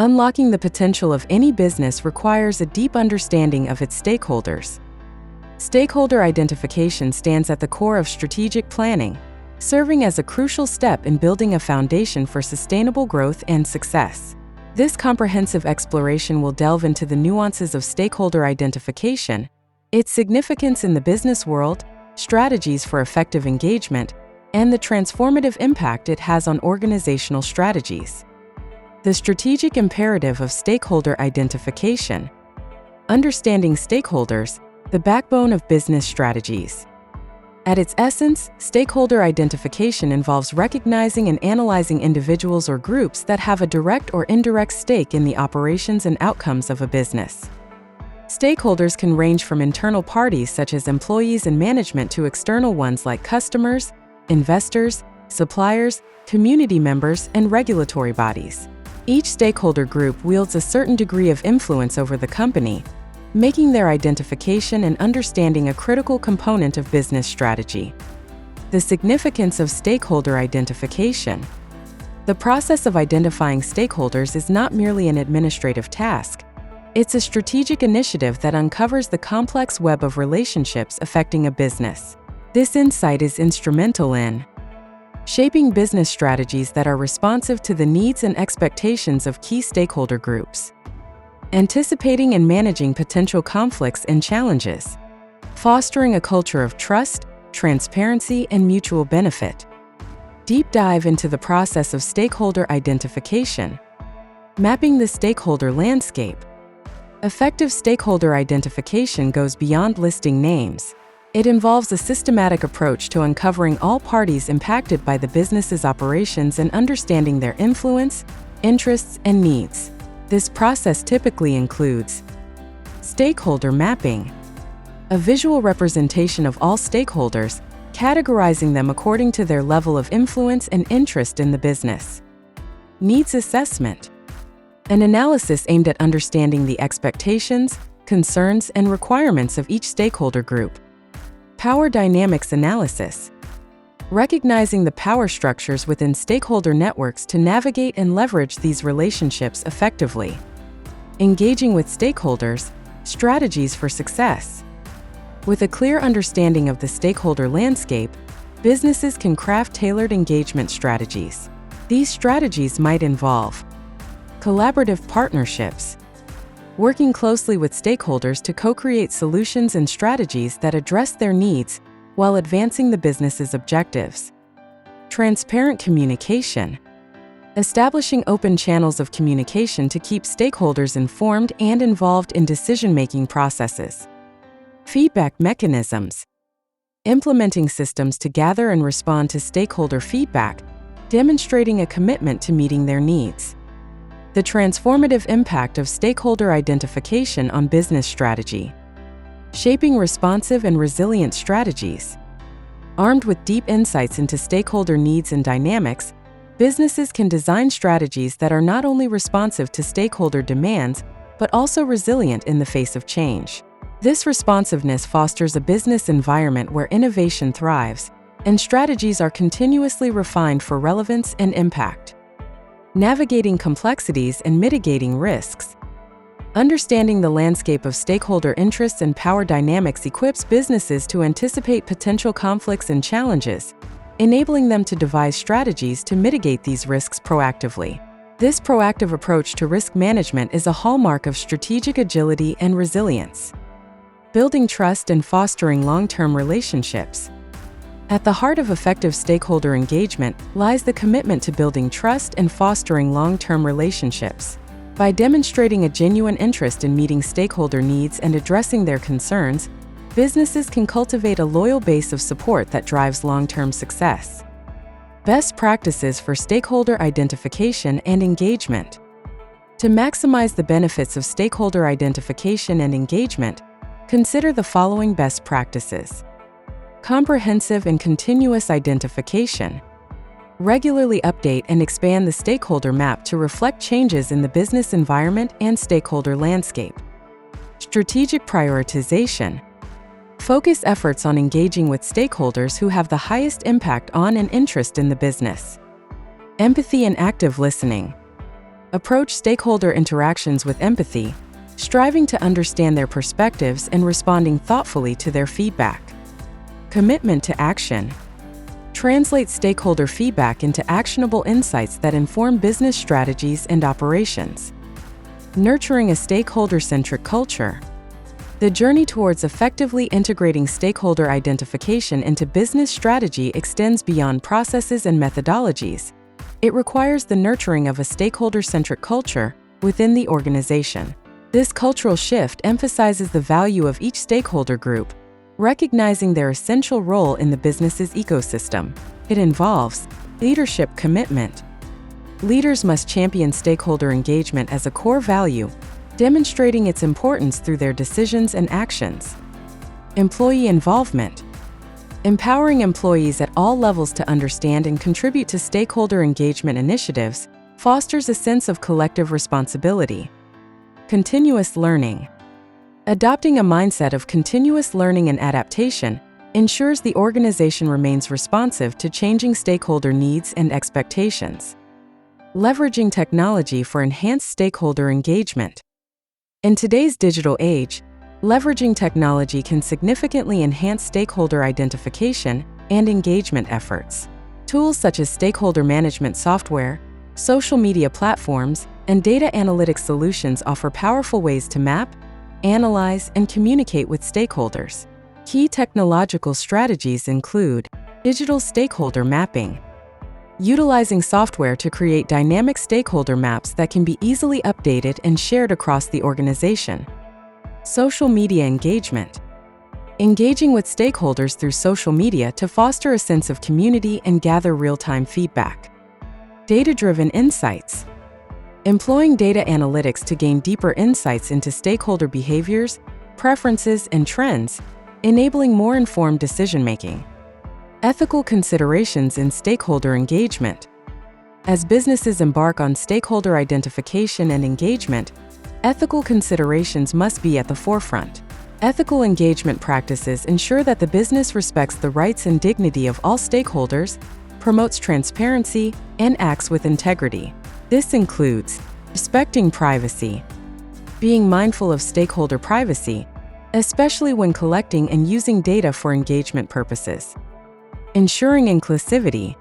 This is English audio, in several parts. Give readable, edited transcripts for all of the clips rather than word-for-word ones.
Unlocking the potential of any business requires a deep understanding of its stakeholders. Stakeholder identification stands at the core of strategic planning, serving as a crucial step in building a foundation for sustainable growth and success. This comprehensive exploration will delve into the nuances of stakeholder identification, its significance in the business world, strategies for effective engagement, and the transformative impact it has on organizational strategies. The strategic imperative of stakeholder identification. Understanding stakeholders, the backbone of business strategies. At its essence, stakeholder identification involves recognizing and analyzing individuals or groups that have a direct or indirect stake in the operations and outcomes of a business. Stakeholders can range from internal parties such as employees and management to external ones like customers, investors, suppliers, community members, and regulatory bodies. Each stakeholder group wields a certain degree of influence over the company, making their identification and understanding a critical component of business strategy. The significance of stakeholder identification. The process of identifying stakeholders is not merely an administrative task. It's a strategic initiative that uncovers the complex web of relationships affecting a business. This insight is instrumental in shaping business strategies that are responsive to the needs and expectations of key stakeholder groups, anticipating and managing potential conflicts and challenges, fostering a culture of trust, transparency, and mutual benefit. Deep dive into the process of stakeholder identification. Mapping the stakeholder landscape. Effective stakeholder identification goes beyond listing names. It involves a systematic approach to uncovering all parties impacted by the business's operations and understanding their influence, interests, and needs. This process typically includes stakeholder mapping, a visual representation of all stakeholders, categorizing them according to their level of influence and interest in the business. Needs assessment, an analysis aimed at understanding the expectations, concerns, and requirements of each stakeholder group. Power dynamics analysis, recognizing the power structures within stakeholder networks to navigate and leverage these relationships effectively. Engaging with stakeholders, strategies for success. With a clear understanding of the stakeholder landscape, businesses can craft tailored engagement strategies. These strategies might involve collaborative partnerships, working closely with stakeholders to co-create solutions and strategies that address their needs while advancing the business's objectives. Transparent communication, establishing open channels of communication to keep stakeholders informed and involved in decision-making processes. Feedback mechanisms, implementing systems to gather and respond to stakeholder feedback, demonstrating a commitment to meeting their needs. The transformative impact of stakeholder identification on business strategy. Shaping responsive and resilient strategies. Armed with deep insights into stakeholder needs and dynamics, businesses can design strategies that are not only responsive to stakeholder demands, but also resilient in the face of change. This responsiveness fosters a business environment where innovation thrives, and strategies are continuously refined for relevance and impact. Navigating complexities and mitigating risks. Understanding the landscape of stakeholder interests and power dynamics equips businesses to anticipate potential conflicts and challenges, enabling them to devise strategies to mitigate these risks proactively. This proactive approach to risk management is a hallmark of strategic agility and resilience. Building trust and fostering long-term relationships. At the heart of effective stakeholder engagement lies the commitment to building trust and fostering long-term relationships. By demonstrating a genuine interest in meeting stakeholder needs and addressing their concerns, businesses can cultivate a loyal base of support that drives long-term success. Best practices for stakeholder identification and engagement. To maximize the benefits of stakeholder identification and engagement, consider the following best practices. Comprehensive and continuous identification. Regularly update and expand the stakeholder map to reflect changes in the business environment and stakeholder landscape. Strategic prioritization. Focus efforts on engaging with stakeholders who have the highest impact on and interest in the business. Empathy and active listening. Approach stakeholder interactions with empathy, striving to understand their perspectives and responding thoughtfully to their feedback. Commitment to action. Translate stakeholder feedback into actionable insights that inform business strategies and operations. Nurturing a stakeholder-centric culture. The journey towards effectively integrating stakeholder identification into business strategy extends beyond processes and methodologies. It requires the nurturing of a stakeholder-centric culture within the organization. This cultural shift emphasizes the value of each stakeholder group, recognizing their essential role in the business's ecosystem. It involves leadership commitment. Leaders must champion stakeholder engagement as a core value, demonstrating its importance through their decisions and actions. Employee involvement. Empowering employees at all levels to understand and contribute to stakeholder engagement initiatives fosters a sense of collective responsibility. Continuous learning. Adopting a mindset of continuous learning and adaptation ensures the organization remains responsive to changing stakeholder needs and expectations. Leveraging technology for enhanced stakeholder engagement. In today's digital age, leveraging technology can significantly enhance stakeholder identification and engagement efforts. Tools such as stakeholder management software, social media platforms, and data analytics solutions offer powerful ways to map, analyze, and communicate with stakeholders. Key technological strategies include digital stakeholder mapping. Utilizing software to create dynamic stakeholder maps that can be easily updated and shared across the organization. Social media engagement. Engaging with stakeholders through social media to foster a sense of community and gather real-time feedback. Data-driven insights. Employing data analytics to gain deeper insights into stakeholder behaviors, preferences, and trends, enabling more informed decision-making. Ethical considerations in stakeholder engagement. As businesses embark on stakeholder identification and engagement, ethical considerations must be at the forefront. Ethical engagement practices ensure that the business respects the rights and dignity of all stakeholders, promotes transparency, and acts with integrity. This includes respecting privacy, being mindful of stakeholder privacy, especially when collecting and using data for engagement purposes. Ensuring inclusivity,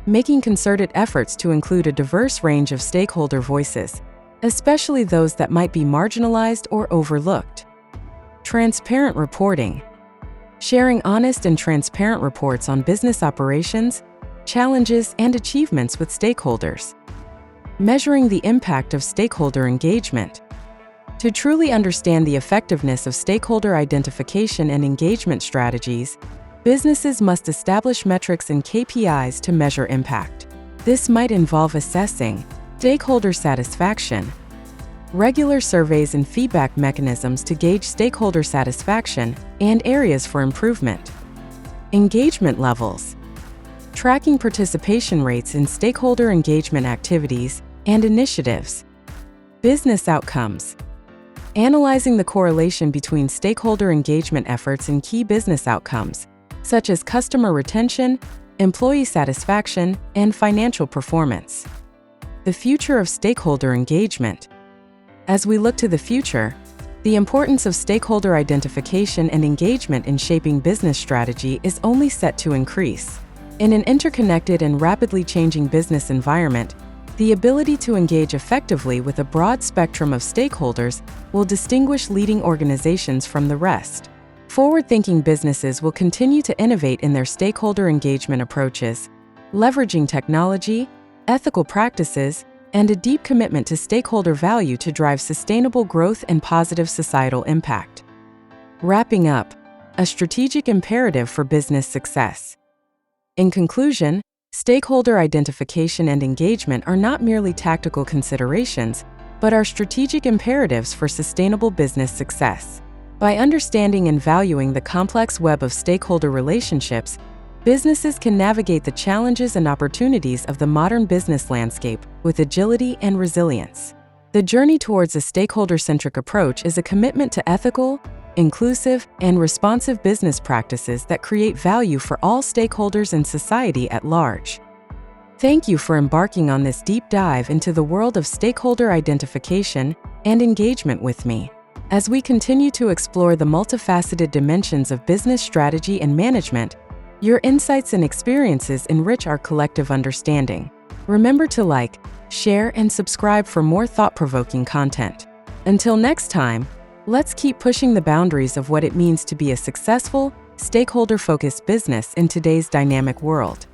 making concerted efforts to include a diverse range of stakeholder voices, especially those that might be marginalized or overlooked. Transparent reporting, sharing honest and transparent reports on business operations, challenges, and achievements with stakeholders. Measuring the impact of stakeholder engagement. To truly understand the effectiveness of stakeholder identification and engagement strategies, businesses must establish metrics and KPIs to measure impact. This might involve assessing stakeholder satisfaction, regular surveys and feedback mechanisms to gauge stakeholder satisfaction and areas for improvement. Engagement levels. Tracking participation rates in stakeholder engagement activities and initiatives. Business outcomes. Analyzing the correlation between stakeholder engagement efforts and key business outcomes, such as customer retention, employee satisfaction, and financial performance. The future of stakeholder engagement. As we look to the future, the importance of stakeholder identification and engagement in shaping business strategy is only set to increase. In an interconnected and rapidly changing business environment, the ability to engage effectively with a broad spectrum of stakeholders will distinguish leading organizations from the rest. Forward-thinking businesses will continue to innovate in their stakeholder engagement approaches, leveraging technology, ethical practices, and a deep commitment to stakeholder value to drive sustainable growth and positive societal impact. Wrapping up, a strategic imperative for business success. In conclusion, stakeholder identification and engagement are not merely tactical considerations, but are strategic imperatives for sustainable business success. By understanding and valuing the complex web of stakeholder relationships, businesses can navigate the challenges and opportunities of the modern business landscape with agility and resilience. The journey towards a stakeholder-centric approach is a commitment to ethical, inclusive, and responsive business practices that create value for all stakeholders and society at large. Thank you for embarking on this deep dive into the world of stakeholder identification and engagement with me. As we continue to explore the multifaceted dimensions of business strategy and management, your insights and experiences enrich our collective understanding. Remember to like, share, and subscribe for more thought-provoking content. Until next time, let's keep pushing the boundaries of what it means to be a successful, stakeholder-focused business in today's dynamic world.